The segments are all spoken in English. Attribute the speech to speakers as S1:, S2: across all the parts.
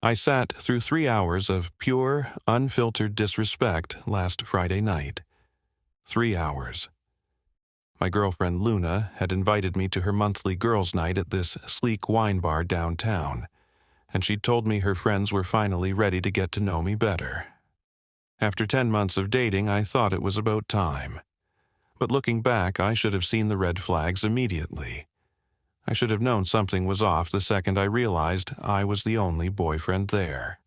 S1: I sat through 3 hours of pure, unfiltered disrespect last Friday night. 3 hours. My girlfriend Luna had invited me to her monthly girls' night at this sleek wine bar downtown, and she'd told me her friends were finally ready to get to know me better. After 10 months of dating, I thought it was about time. But looking back, I should have seen the red flags immediately. I should have known something was off the second I realized I was the only boyfriend there.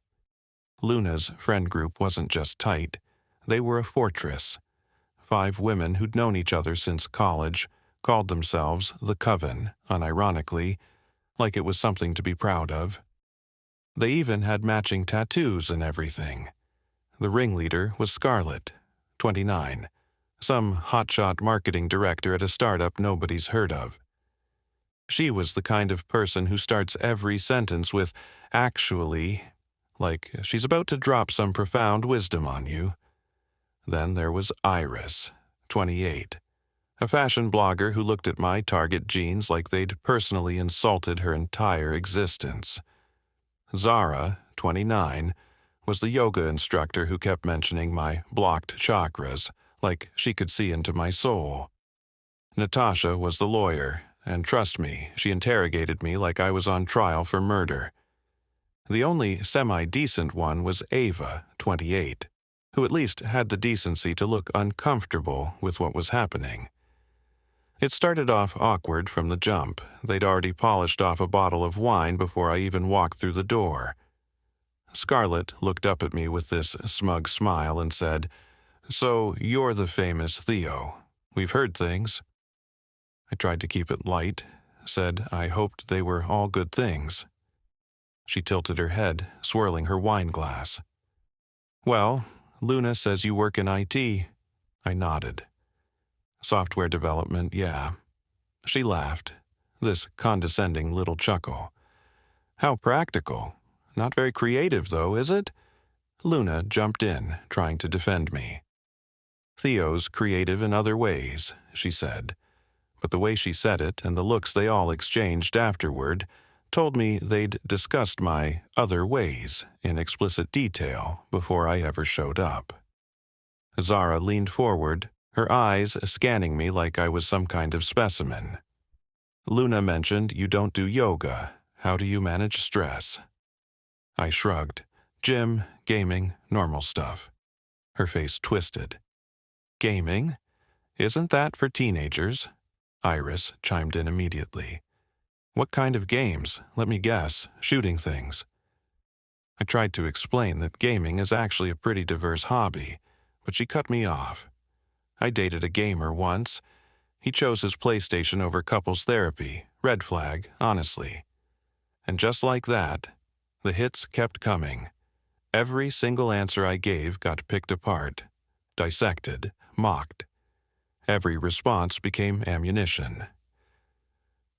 S1: Luna's friend group wasn't just tight, they were a fortress. 5 women who'd known each other since college called themselves the Coven, unironically, like it was something to be proud of. They even had matching tattoos and everything. The ringleader was Scarlett, 29, some hotshot marketing director at a startup nobody's heard of. She was the kind of person who starts every sentence with "actually," like she's about to drop some profound wisdom on you. Then there was Iris, 28, a fashion blogger who looked at my Target jeans like they'd personally insulted her entire existence. Zara, 29, was the yoga instructor who kept mentioning my blocked chakras, like she could see into my soul. Natasha was the lawyer, and trust me, she interrogated me like I was on trial for murder. The only semi-decent one was Ava, 28, who at least had the decency to look uncomfortable with what was happening. It started off awkward from the jump. They'd already polished off a bottle of wine before I even walked through the door. Scarlett looked up at me with this smug smile and said, "So you're the famous Theo. We've heard things." I tried to keep it light, said I hoped they were all good things. She tilted her head, swirling her wine glass. "Well, Luna says you work in IT." I nodded. "Software development, yeah." She laughed, this condescending little chuckle. "How practical. Not very creative, though, is it?" Luna jumped in, trying to defend me. "Theo's creative in other ways," she said. But the way she said it and the looks they all exchanged afterward told me they'd discussed my other ways in explicit detail before I ever showed up. Zara leaned forward, her eyes scanning me like I was some kind of specimen. "Luna mentioned you don't do yoga. How do you manage stress?" I shrugged. "Gym, gaming, normal stuff." Her face twisted. "Gaming? Isn't that for teenagers?" Iris chimed in immediately. "What kind of games? Let me guess. Shooting things." I tried to explain that gaming is actually a pretty diverse hobby, but she cut me off. I dated a gamer once. He chose his PlayStation over couples therapy. Red flag, honestly. And just like that, the hits kept coming. Every single answer I gave got picked apart, dissected, mocked. Every response became ammunition.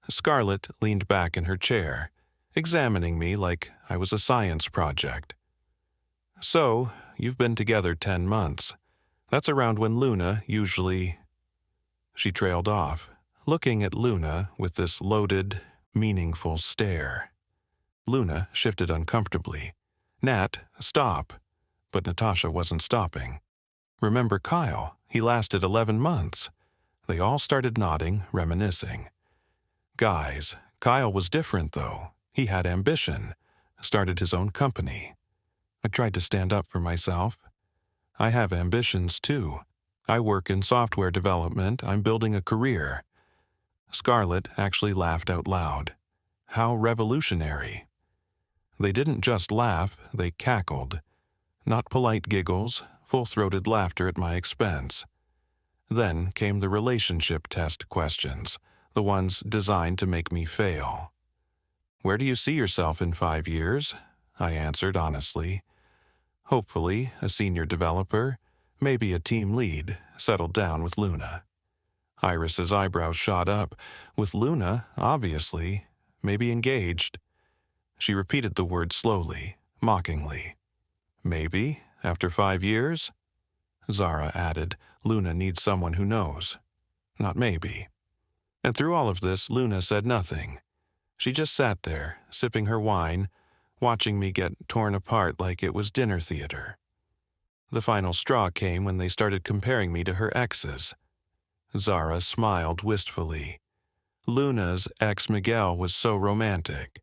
S1: Scarlett leaned back in her chair, examining me like I was a science project. "So, you've been together 10 months. That's around when Luna usually—" She trailed off, looking at Luna with this loaded, meaningful stare. Luna shifted uncomfortably. "Nat, stop." But Natasha wasn't stopping. "Remember Kyle? He lasted 11 months. They all started nodding, reminiscing. "Guys, Kyle was different, though. He had ambition. Started his own company." I tried to stand up for myself. "I have ambitions, too. I work in software development. I'm building a career." Scarlett actually laughed out loud. How revolutionary. They didn't just laugh, they cackled. Not polite giggles, full-throated laughter at my expense. Then came the relationship test questions, the ones designed to make me fail. "Where do you see yourself in 5 years?" I answered honestly. "Hopefully, a senior developer, maybe a team lead, settled down with Luna." Iris's eyebrows shot up. "With Luna, obviously, maybe engaged." She repeated the word slowly, mockingly. "Maybe, after 5 years?" Zara added, "Luna needs someone who knows." Not maybe. And through all of this, Luna said nothing. She just sat there, sipping her wine, watching me get torn apart like it was dinner theater. The final straw came when they started comparing me to her exes. Zara smiled wistfully. Luna's ex Miguel was so romantic.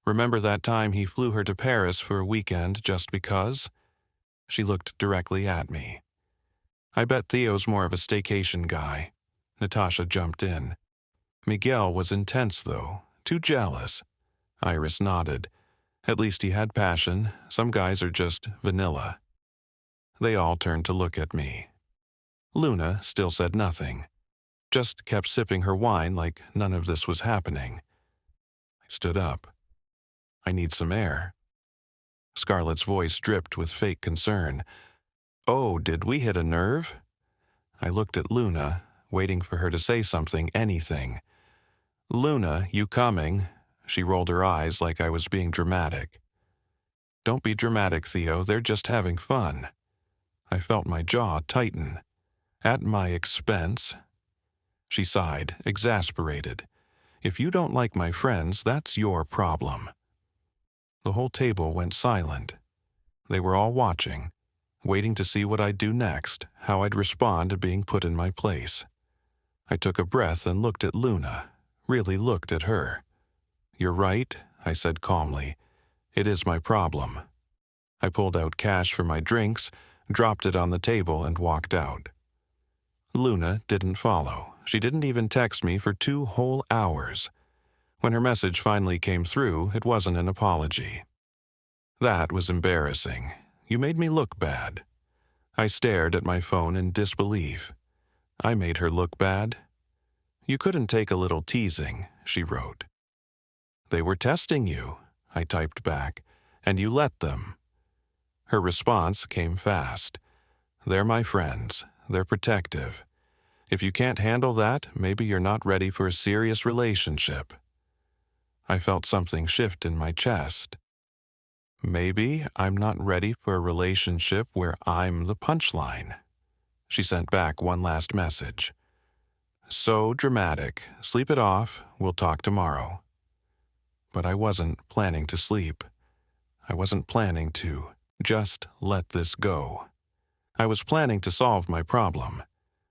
S1: Remember that time he flew her to Paris for a weekend just because? She looked directly at me. I bet Theo's more of a staycation guy. Natasha jumped in. Miguel was intense, though. Too jealous. Iris nodded. At least he had passion. Some guys are just vanilla. They all turned to look at me. Luna still said nothing. Just kept sipping her wine like none of this was happening. I stood up. I need some air. Scarlett's voice dripped with fake concern. Oh, did we hit a nerve? I looked at Luna, waiting for her to say something, anything. Luna, you coming? She rolled her eyes like I was being dramatic. Don't be dramatic, Theo. They're just having fun. I felt my jaw tighten. At my expense? She sighed, exasperated. If you don't like my friends, that's your problem. The whole table went silent. They were all watching, waiting to see what I'd do next, how I'd respond to being put in my place. I took a breath and looked at Luna, really looked at her. You're right, I said calmly. It is my problem. I pulled out cash for my drinks, dropped it on the table, and walked out. Luna didn't follow. She didn't even text me for 2 whole hours. When her message finally came through, it wasn't an apology. That was embarrassing. You made me look bad. I stared at my phone in disbelief. I made her look bad? You couldn't take a little teasing, she wrote. They were testing you, I typed back, and you let them. Her response came fast. They're my friends. They're protective. If you can't handle that, maybe you're not ready for a serious relationship. I felt something shift in my chest. Maybe I'm not ready for a relationship where I'm the punchline. She sent back one last message. So dramatic. Sleep it off. We'll talk tomorrow. But I wasn't planning to sleep. I wasn't planning to just let this go. I was planning to solve my problem,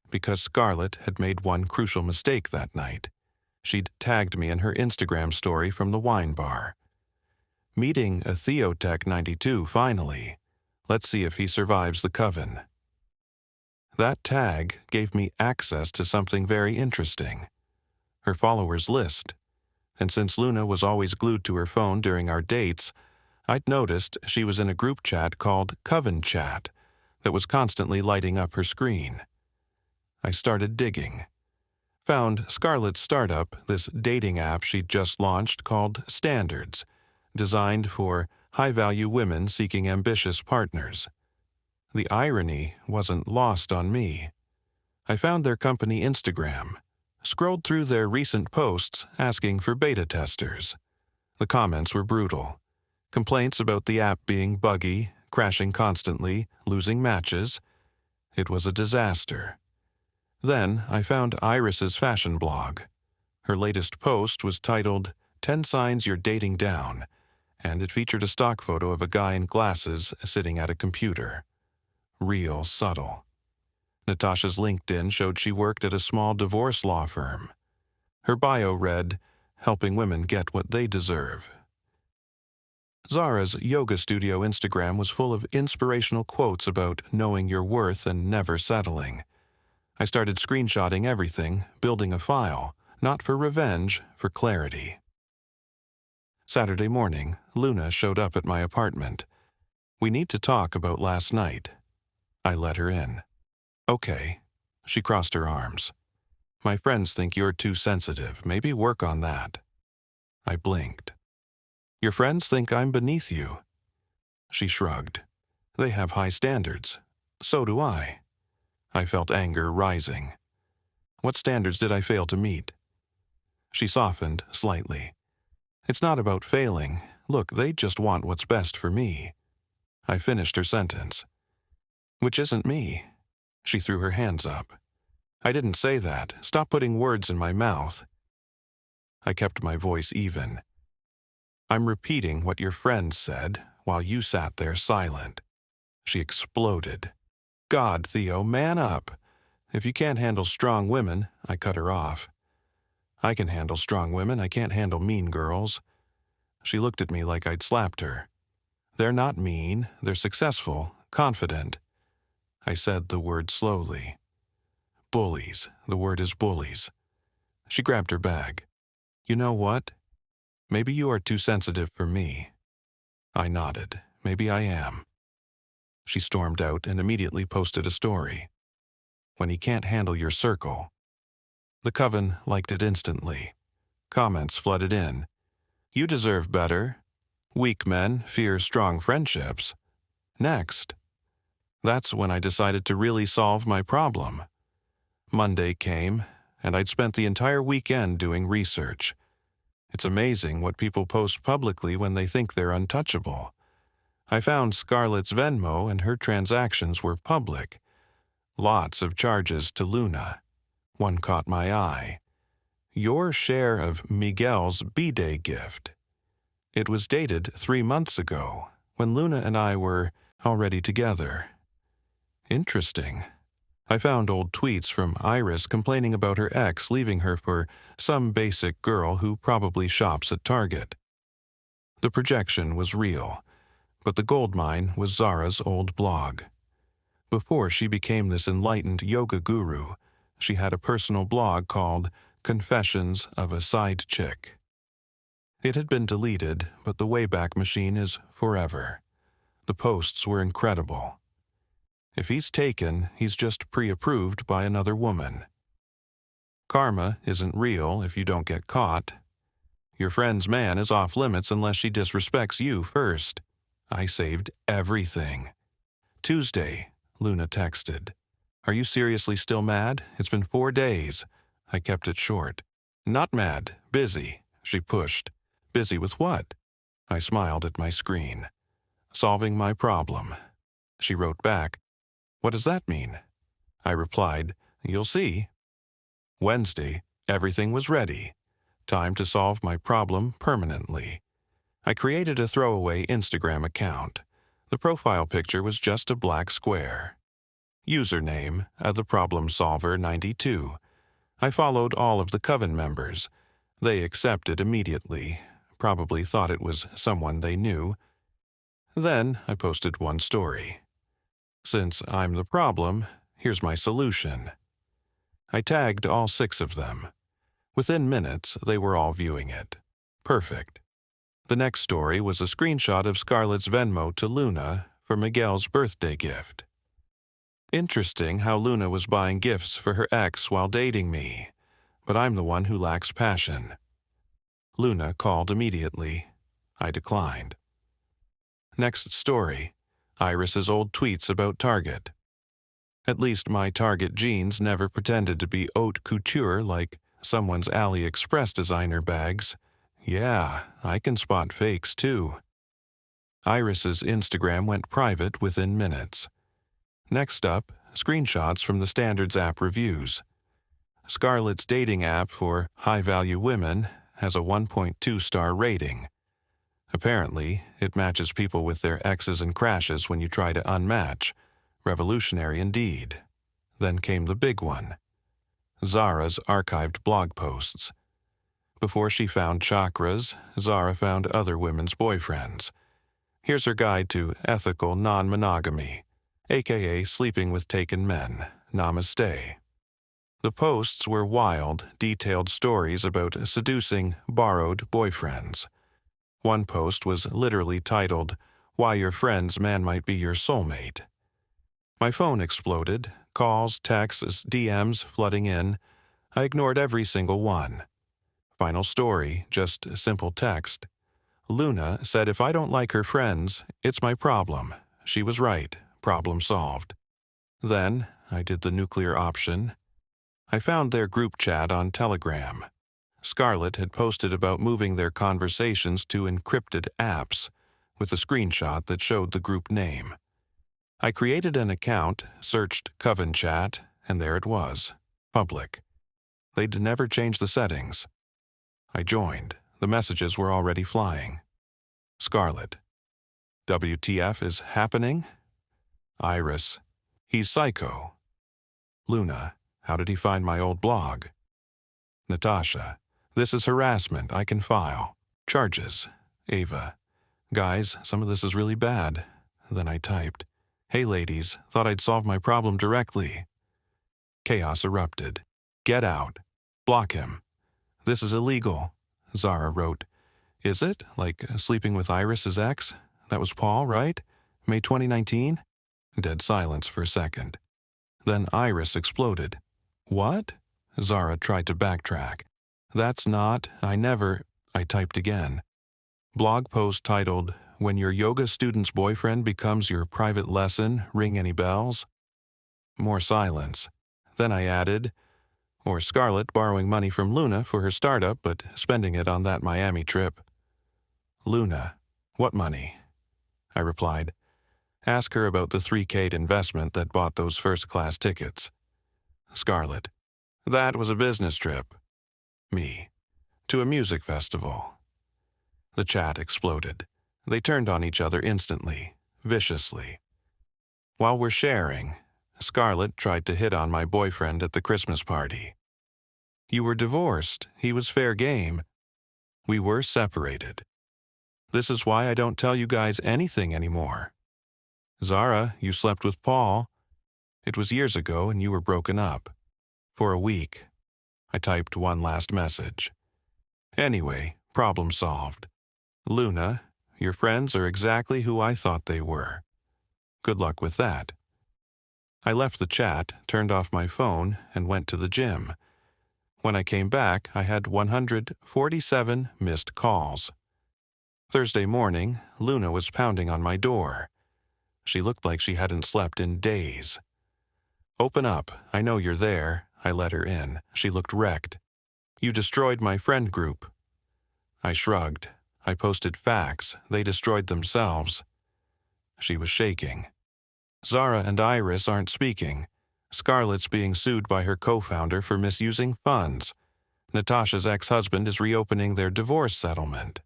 S1: because Scarlett had made one crucial mistake that night. She'd tagged me in her Instagram story from the wine bar. Meeting a Theotech 92 finally. Let's see if he survives the coven. That tag gave me access to something very interesting. Her followers list. And since Luna was always glued to her phone during our dates, I'd noticed she was in a group chat called Coven Chat that was constantly lighting up her screen. I started digging. Found Scarlett's startup, this dating app she'd just launched called Standards, designed for high-value women seeking ambitious partners. The irony wasn't lost on me. I found their company Instagram, scrolled through their recent posts asking for beta testers. The comments were brutal. Complaints about the app being buggy, crashing constantly, losing matches. It was a disaster. Then I found Iris's fashion blog. Her latest post was titled 10 Signs You're Dating Down, and it featured a stock photo of a guy in glasses sitting at a computer. Real subtle. Natasha's LinkedIn showed she worked at a small divorce law firm. Her bio read, helping women get what they deserve. Zara's yoga studio Instagram was full of inspirational quotes about knowing your worth and never settling. I started screenshotting everything, building a file, not for revenge, for clarity. Saturday morning, Luna showed up at my apartment. We need to talk about last night. I let her in. Okay. She crossed her arms. My friends think you're too sensitive. Maybe work on that. I blinked. Your friends think I'm beneath you. She shrugged. They have high standards. So do I. I felt anger rising. What standards did I fail to meet? She softened slightly. It's not about failing. Look, they just want what's best for me. I finished her sentence. Which isn't me. She threw her hands up. I didn't say that. Stop putting words in my mouth. I kept my voice even. I'm repeating what your friend said while you sat there silent. She exploded. God, Theo, man up. If you can't handle strong women, I cut her off. I can handle strong women, I can't handle mean girls. She looked at me like I'd slapped her. They're not mean, they're successful, confident. I said the word slowly. Bullies, the word is bullies. She grabbed her bag. You know what? Maybe you are too sensitive for me. I nodded. Maybe I am. She stormed out and immediately posted a story. When he can't handle your circle. The coven liked it instantly. Comments flooded in. You deserve better. Weak men fear strong friendships. Next. That's when I decided to really solve my problem. Monday came, and I'd spent the entire weekend doing research. It's amazing what people post publicly when they think they're untouchable. I found Scarlett's Venmo and her transactions were public. Lots of charges to Luna. One caught my eye. Your share of Miguel's B-Day gift. It was dated 3 months ago, when Luna and I were already together. Interesting. I found old tweets from Iris complaining about her ex leaving her for some basic girl who probably shops at Target. The projection was real, but the goldmine was Zara's old blog. Before she became this enlightened yoga guru, she had a personal blog called Confessions of a Side Chick. It had been deleted, but the Wayback Machine is forever. The posts were incredible. If he's taken, he's just pre-approved by another woman. Karma isn't real if you don't get caught. Your friend's man is off limits unless she disrespects you first. I saved everything. Tuesday, Luna texted. Are you seriously still mad? It's been 4 days. I kept it short. Not mad, busy, she pushed. Busy with what? I smiled at my screen. Solving my problem. She wrote back, What does that mean? I replied, You'll see. Wednesday, everything was ready. Time to solve my problem permanently. I created a throwaway Instagram account. The profile picture was just a black square. Username, TheProblemSolver92. I followed all of the coven members. They accepted immediately, probably thought it was someone they knew. Then I posted one story. Since I'm the problem, here's my solution. I tagged all 6 of them. Within minutes, they were all viewing it. Perfect. The next story was a screenshot of Scarlett's Venmo to Luna for Miguel's birthday gift. Interesting how Luna was buying gifts for her ex while dating me, but I'm the one who lacks passion. Luna called immediately. I declined. Next story, Iris's old tweets about Target. At least my Target jeans never pretended to be haute couture like someone's AliExpress designer bags. Yeah, I can spot fakes too. Iris's Instagram went private within minutes. Next up, screenshots from the Standards app reviews. Scarlett's dating app for high-value women has a 1.2-star rating. Apparently, it matches people with their exes and crashes when you try to unmatch. Revolutionary indeed. Then came the big one. Zara's archived blog posts. Before she found chakras, Zara found other women's boyfriends. Here's her guide to ethical non-monogamy, aka sleeping with taken men. Namaste. The posts were wild, detailed stories about seducing borrowed boyfriends. One post was literally titled, Why Your Friend's Man Might Be Your Soulmate. My phone exploded, calls, texts, DMs flooding in. I ignored every single one. Final story, just simple text. Luna said if I don't like her friends, it's my problem. She was right. Problem solved. Then, I did the nuclear option. I found their group chat on Telegram. Scarlett had posted about moving their conversations to encrypted apps, with a screenshot that showed the group name. I created an account, searched Coven Chat, and there it was. Public. They'd never changed the settings. I joined. The messages were already flying. Scarlet. WTF is happening? Iris. He's psycho. Luna. How did he find my old blog? Natasha. This is harassment. I can file. Charges. Ava. Guys, some of this is really bad. Then I typed, Hey ladies, thought I'd solve my problem directly. Chaos erupted. Get out. Block him. This is illegal. Zara wrote, Is it? Like sleeping with Iris's ex? That was Paul, right? May 2019? Dead silence for a second. Then Iris exploded. What? Zara tried to backtrack. That's not, I never, I typed again. Blog post titled, When Your Yoga Student's Boyfriend Becomes Your Private Lesson, Ring Any Bells? More silence. Then I added, Or Scarlett borrowing money from Luna for her startup but spending it on that Miami trip. Luna. What money? I replied, Ask her about the $3,000 investment that bought those first-class tickets. Scarlett. That was a business trip. Me. To a music festival. The chat exploded. They turned on each other instantly, viciously. While we're sharing, Scarlett tried to hit on my boyfriend at the Christmas party. You were divorced. He was fair game. We were separated. This is why I don't tell you guys anything anymore. Zara, you slept with Paul. It was years ago and you were broken up. For a week. I typed one last message. Anyway, problem solved. Luna, your friends are exactly who I thought they were. Good luck with that. I left the chat, turned off my phone, and went to the gym. When I came back, I had 147 missed calls. Thursday morning, Luna was pounding on my door. She looked like she hadn't slept in days. Open up, I know you're there. I let her in. She looked wrecked. You destroyed my friend group. I shrugged. I posted facts. They destroyed themselves. She was shaking. Zara and Iris aren't speaking. Scarlett's being sued by her co-founder for misusing funds. Natasha's ex-husband is reopening their divorce settlement.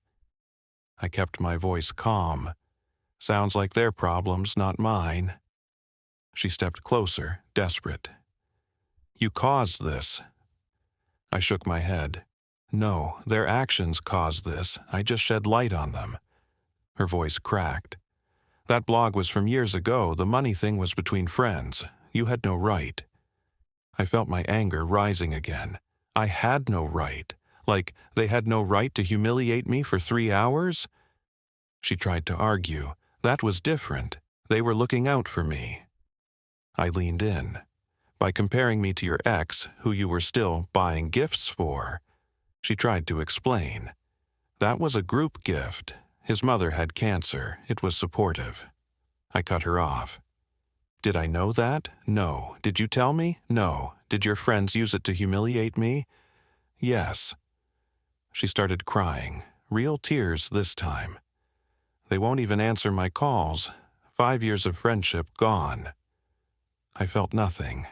S1: I kept my voice calm. Sounds like their problems, not mine. She stepped closer, desperate. You caused this. I shook my head. No, their actions caused this. I just shed light on them. Her voice cracked. That blog was from years ago. The money thing was between friends. You had no right. I felt my anger rising again. I had no right. Like they had no right to humiliate me for 3 hours? She tried to argue. That was different. They were looking out for me. I leaned in. By comparing me to your ex, who you were still buying gifts for. She tried to explain. That was a group gift. His mother had cancer. It was supportive. I cut her off. Did I know that? No. Did you tell me? No. Did your friends use it to humiliate me? Yes. She started crying. Real tears this time. They won't even answer my calls. 5 years of friendship gone. I felt nothing.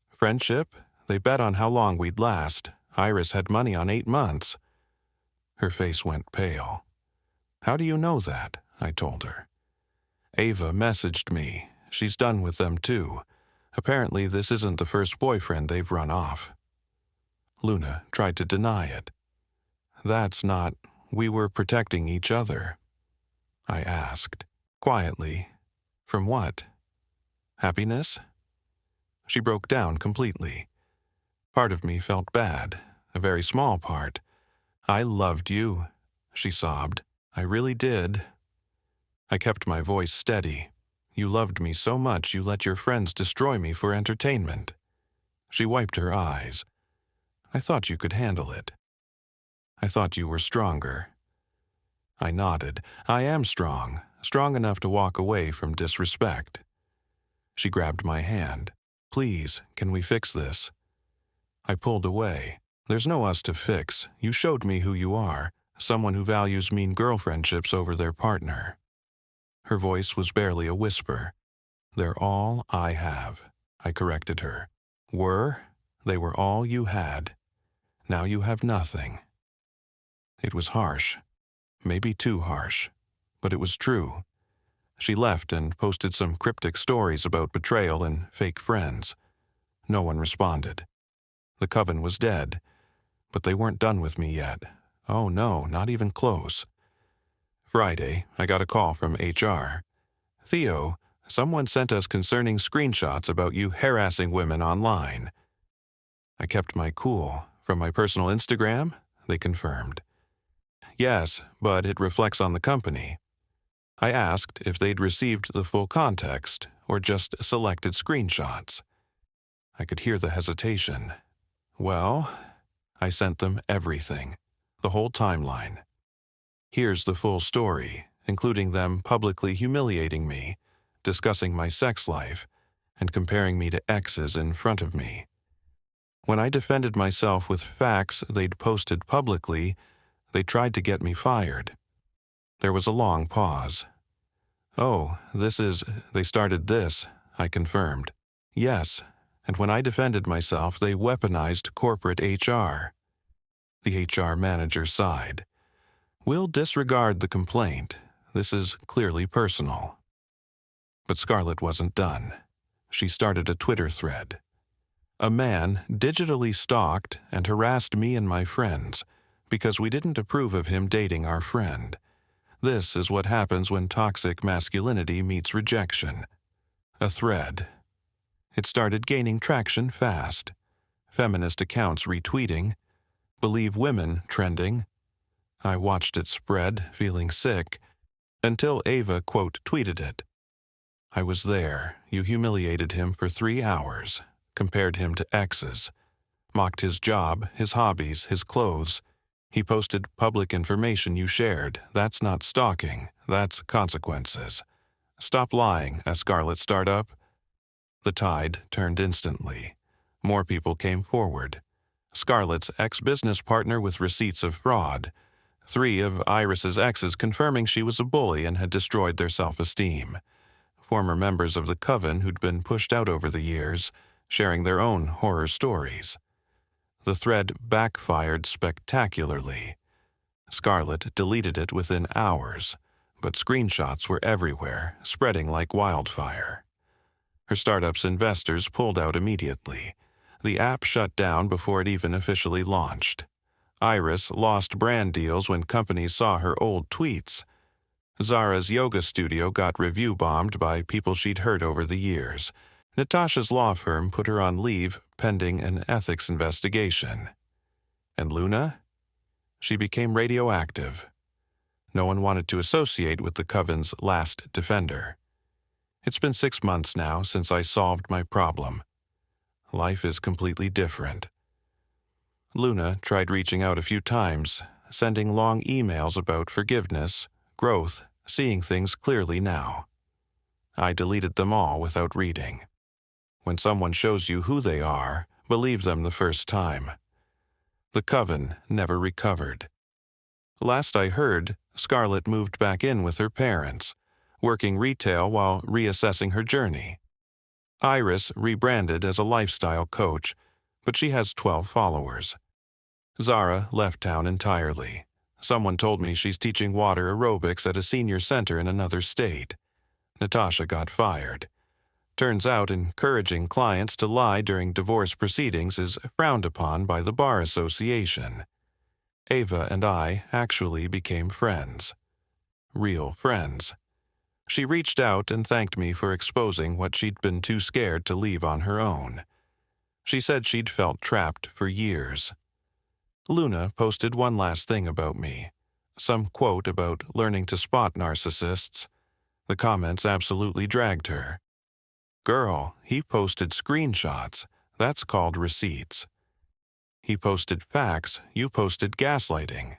S1: Friendship? They bet on how long we'd last. Iris had money on 8 months. Her face went pale. How do you know that? I told her. Ava messaged me. She's done with them too. Apparently this isn't the first boyfriend they've run off. Luna tried to deny it. That's not... We were protecting each other. I asked, quietly. From what? Happiness? She broke down completely. Part of me felt bad, a very small part. I loved you, she sobbed. I really did. I kept my voice steady. You loved me so much you let your friends destroy me for entertainment. She wiped her eyes. I thought you could handle it. I thought you were stronger. I nodded. I am strong, strong enough to walk away from disrespect. She grabbed my hand. Please, can we fix this? I pulled away. There's no us to fix. You showed me who you are, someone who values mean girlfriendships over their partner. Her voice was barely a whisper. They're all I have, I corrected her. Were? They were all you had. Now you have nothing. It was harsh. Maybe too harsh. but it was true. She left and posted some cryptic stories about betrayal and fake friends. No one responded. The coven was dead, but they weren't done with me yet. Oh no, not even close. Friday, I got a call from HR. "Theo, someone sent us concerning screenshots about you harassing women online." I kept my cool. "From my personal Instagram?" they confirmed. "Yes, but it reflects on the company." I asked if they'd received the full context or just selected screenshots. I could hear the hesitation. "Well," I sent them everything, the whole timeline. "Here's the full story, including them publicly humiliating me, discussing my sex life, and comparing me to exes in front of me. When I defended myself with facts they'd posted publicly, they tried to get me fired." There was a long pause. "Oh, they started this," I confirmed. "Yes, and when I defended myself, they weaponized corporate HR." The HR manager sighed. "We'll disregard the complaint. This is clearly personal." But Scarlett wasn't done. She started a Twitter thread. "A man digitally stalked and harassed me and my friends because we didn't approve of him dating our friend. This is what happens when toxic masculinity meets rejection." A thread. It started gaining traction fast. Feminist accounts retweeting. "Believe women" trending. I watched it spread, feeling sick, until Ava tweeted it. "I was there. You humiliated him for 3 hours. Compared him to exes, mocked his job, his hobbies, his clothes. He posted public information you shared. That's not stalking, that's consequences. Stop lying, a Scarlett startup." The tide turned instantly. More people came forward. Scarlett's ex-business partner with receipts of fraud. 3 of Iris's exes confirming she was a bully and had destroyed their self-esteem. Former members of the coven who'd been pushed out over the years, sharing their own horror stories. The thread backfired spectacularly. Scarlett deleted it within hours, but screenshots were everywhere, spreading like wildfire. Her startup's investors pulled out immediately. The app shut down before it even officially launched. Iris lost brand deals when companies saw her old tweets. Zara's yoga studio got review bombed by people she'd hurt over the years. Natasha's law firm put her on leave pending an ethics investigation. And Luna? She became radioactive. No one wanted to associate with the coven's last defender. It's been 6 months now since I solved my problem. Life is completely different. Luna tried reaching out a few times, sending long emails about forgiveness, growth, seeing things clearly now. I deleted them all without reading. When someone shows you who they are, believe them the first time. The coven never recovered. Last I heard, Scarlett moved back in with her parents, working retail while reassessing her journey. Iris rebranded as a lifestyle coach, but she has 12 followers. Zara left town entirely. Someone told me she's teaching water aerobics at a senior center in another state. Natasha got fired. Turns out encouraging clients to lie during divorce proceedings is frowned upon by the Bar Association. Ava and I actually became friends. Real friends. She reached out and thanked me for exposing what she'd been too scared to leave on her own. She said she'd felt trapped for years. Luna posted one last thing about me. Some quote about learning to spot narcissists. The comments absolutely dragged her. "Girl, he posted screenshots. That's called receipts. He posted facts. You posted gaslighting.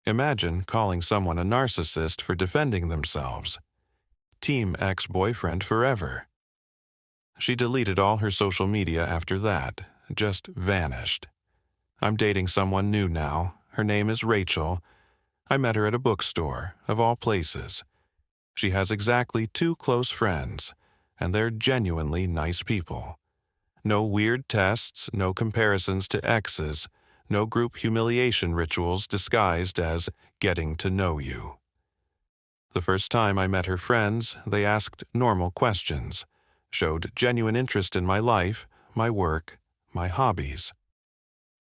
S1: Imagine calling someone a narcissist for defending themselves. Team ex-boyfriend forever." She deleted all her social media after that, just vanished. I'm dating someone new now. Her name is Rachel. I met her at a bookstore, of all places. She has exactly 2 close friends, and they're genuinely nice people. No weird tests, no comparisons to exes, no group humiliation rituals disguised as getting to know you. The first time I met her friends, they asked normal questions, showed genuine interest in my life, my work, my hobbies.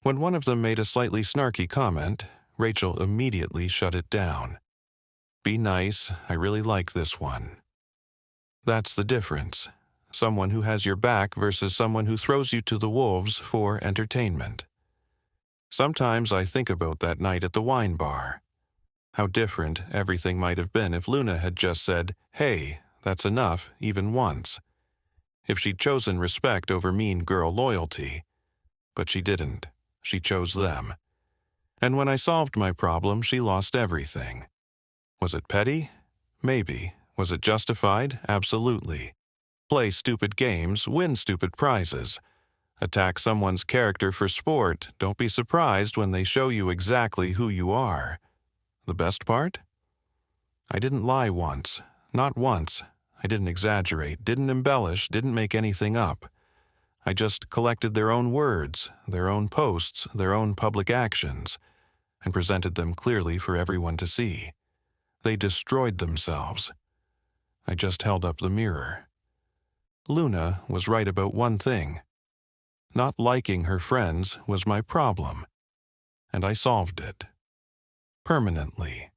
S1: When one of them made a slightly snarky comment, Rachel immediately shut it down. Be nice, I really like this one. That's the difference. Someone who has your back versus someone who throws you to the wolves for entertainment. Sometimes I think about that night at the wine bar. How different everything might have been if Luna had just said, "Hey, that's enough," even once. If she'd chosen respect over mean girl loyalty. But she didn't. She chose them. And when I solved my problem, she lost everything. Was it petty? Maybe. Was it justified? Absolutely. Play stupid games, win stupid prizes. Attack someone's character for sport. Don't be surprised when they show you exactly who you are. The best part? I didn't lie once. Not once. I didn't exaggerate, didn't embellish, didn't make anything up. I just collected their own words, their own posts, their own public actions, and presented them clearly for everyone to see. They destroyed themselves. I just held up the mirror. Luna was right about one thing. Not liking her friends was my problem, and I solved it. Permanently.